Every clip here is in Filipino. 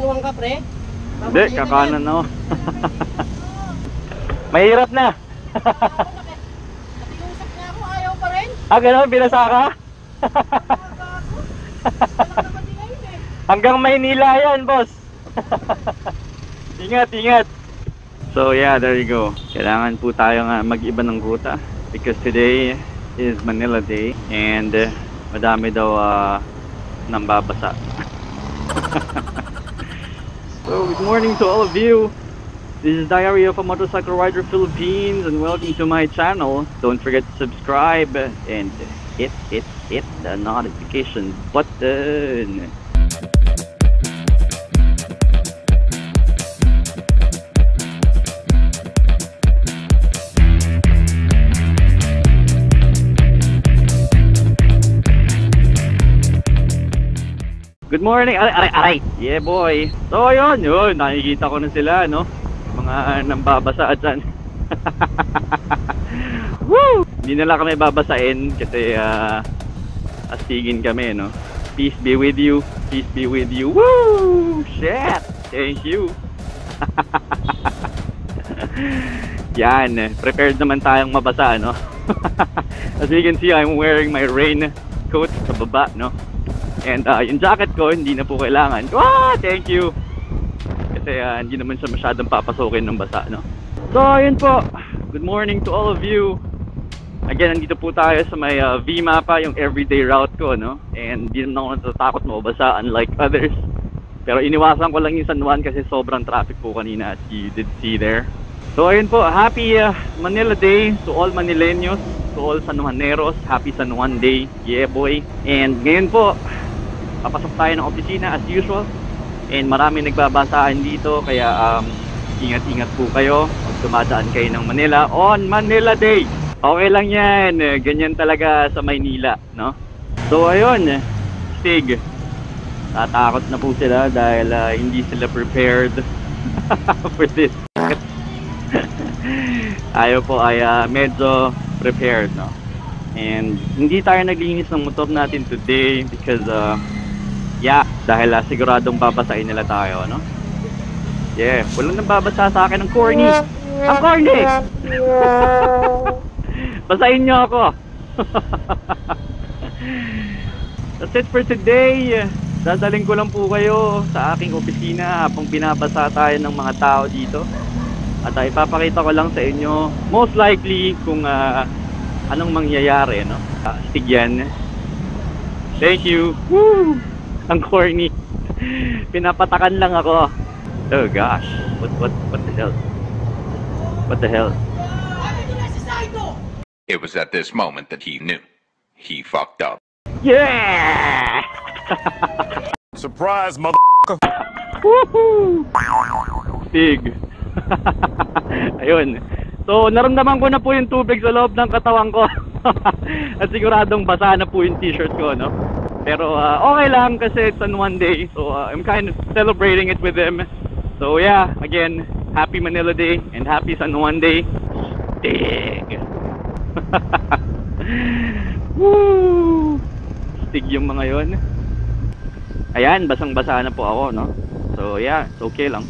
Kaliwang ka, pre? Hindi, kakanan na. Mahirap na. Nakiusap niya ako, ayaw pa rin. Ah, gano'n? Binasa ka? Hanggang Maynila yan, boss. Ingat, ingat. So yeah, there you go. Kailangan po tayo nga mag-iba ng ruta because today is Manila Day and madami daw nambabasa. So good morning to all of you. This is Diary of a Motorcycle Rider Philippines and welcome to my channel. Don't forget to subscribe and hit the notification button. Good morning! Aray! Yeah boy! So ayun, nakikita ko na sila, no? Mga nambabasa dyan. Woo! Hindi na lang kami babasain kasi astigin kami, no? Peace be with you! Peace be with you! Woo! Shit! Thank you! Yan, prepared naman tayong mabasa, no? As you can see, I'm wearing my rain coat sa baba, no? And yung jacket ko, hindi na po kailangan. Thank you! Kasi hindi naman siya masyadong papasokin ng basa, no? So, ayun po. Good morning to all of you. Again, nandito po tayo sa may V-Mapa, yung everyday route ko, no? And hindi naman ako natatakot mabasa unlike others. Pero iniwasan ko lang yung San Juan kasi sobrang traffic po kanina as you did see there. So, ayun po. Happy Manila Day to all Manilenyos, to all San Juaneros. Happy San Juan Day. Yeah, boy. And ngayon po, papasok tayo ng opisina as usual and marami nagbabasaan dito kaya ingat-ingat po kayo pag dumadaan kayo ng Manila on Manila Day. Okay lang yan, ganyan talaga sa Maynila, no? So ayun, Stig, tatakot na po sila dahil hindi sila prepared for this. Tayo po ay medyo prepared, no? And hindi tayo naglinis ng motor natin today because yeah, dahil siguradong babasain nila tayo, no? Yeah, walang nababasa sa akin ng corny. Ang corny! Basahin nyo ako. That's it for today. Dadaling ko lang po kayo sa aking opisina habang binabasa tayo ng mga tao dito. At ipapakita ko lang sa inyo most likely kung anong mangyayari, no? Stig yan. Thank you. Woo! Ang corny. Pinapatakan lang ako. Oh gosh. What the hell? What the hell? It was at this moment that he knew. He fucked up. Yeah! Surprise, motherfucker! Woohoo! Stig. Ayun. So, naramdaman ko na po yung tubig sa loob ng katawan ko. At siguradong basa na po yung t-shirt ko, no? Pero okay lang kasi it's on one day. So I'm kind of celebrating it with them. So yeah, again, happy Manila Day and happy San Juan Day. Stig! Woo! Stig yung mga yon. Ayan, basang-basa na po ako, no? So yeah, it's okay lang.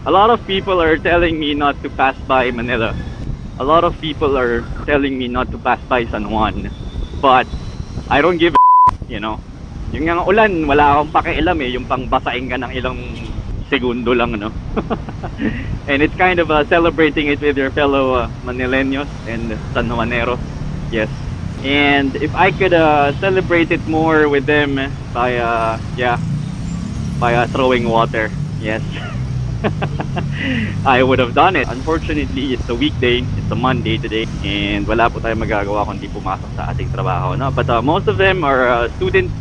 A lot of people are telling me not to pass by Manila. A lot of people are telling me not to pass by San Juan. But I don't give a you know, yung nga ulan, wala akong pakialam yung pang basain ka ng ilang segundo lang, no? And it's kind of celebrating it with your fellow Manilenyos and San Juanero. Yes. And if I could celebrate it more with them by throwing water, yes. I would have done it. Unfortunately, it's a weekday, it's a Monday today, and wala po tayong magagawa kundi pumasok sa ating trabaho, no? But most of them are students.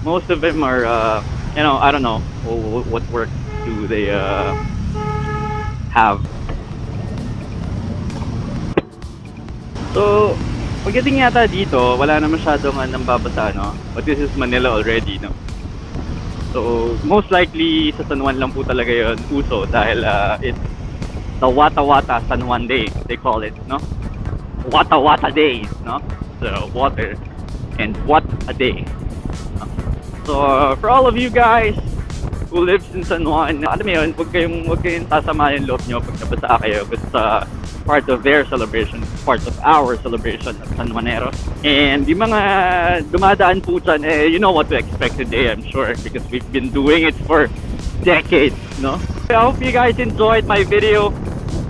Most of them are, you know, I don't know what work do they have. So, pagdating yata dito, wala na masyadong nambabasa, no? But this is Manila already, no? So, most likely sa San Juan lang po talaga yun uso dahil it's the Wattah San Juan Day, they call it, no? Wattah Days, no? So, water and what a day. So, for all of you guys, who lives in San Juan, alam mo yun, huwag kayong sasama yung loob nyo pag nabasa kayo. It's part of their celebration, part of our celebration at San Juanero. And yung mga dumadaan po dyan, you know what to expect today, I'm sure, because we've been doing it for decades, no? I hope you guys enjoyed my video,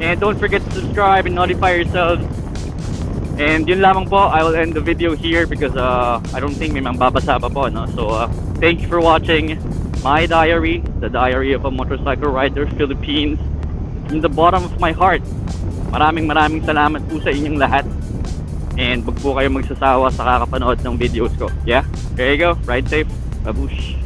and don't forget to subscribe and notify yourselves. And yun lamang po, I will end the video here because I don't think may mambabasa pa po, no? So thank you for watching my diary, the diary of a motorcycle rider, Philippines, from the bottom of my heart. Maraming salamat po sa inyong lahat. And wag po kayo magsasawa sa kakapanood ng videos ko. Yeah? There you go. Ride safe. Babush.